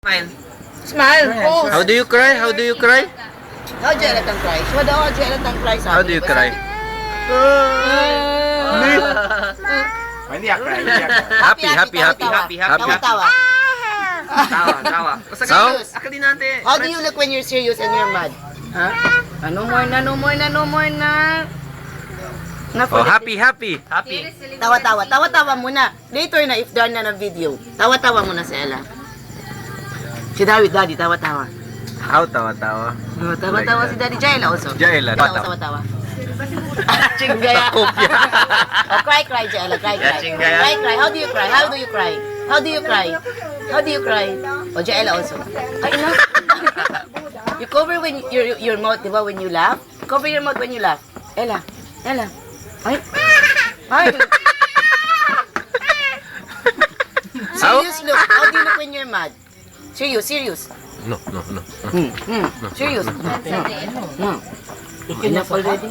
Smile. Smile. Oh. How do you cry? How do you cry? How Jonathan cries? What daw Jonathan cries? How do you cry? Hindi ako cry. Happy. Tawa. Tawa. Basta So? serious. Akali natin. How do you look when you're serious and you're mad? Ha? No more na. Oh, happy. Happy. Tawa muna. Later na if done na ng video. Tawa muna si Ella. Si Daddy, tawa. How tawa-tawa? Tawa si Daddy Jaila also. Jaila, Tawa. Chinggaya. Oh, cry, Jaila. Cry. Chinggaya. Cry. How do you cry? Oh, Jaila also. Ay, ina. You cover when your mouth, di ba, when you laugh? Cover your mouth when you laugh. Ella. Ay. Serious look. How do you look when you're mad? Serious. No. Serious. No. Enough already.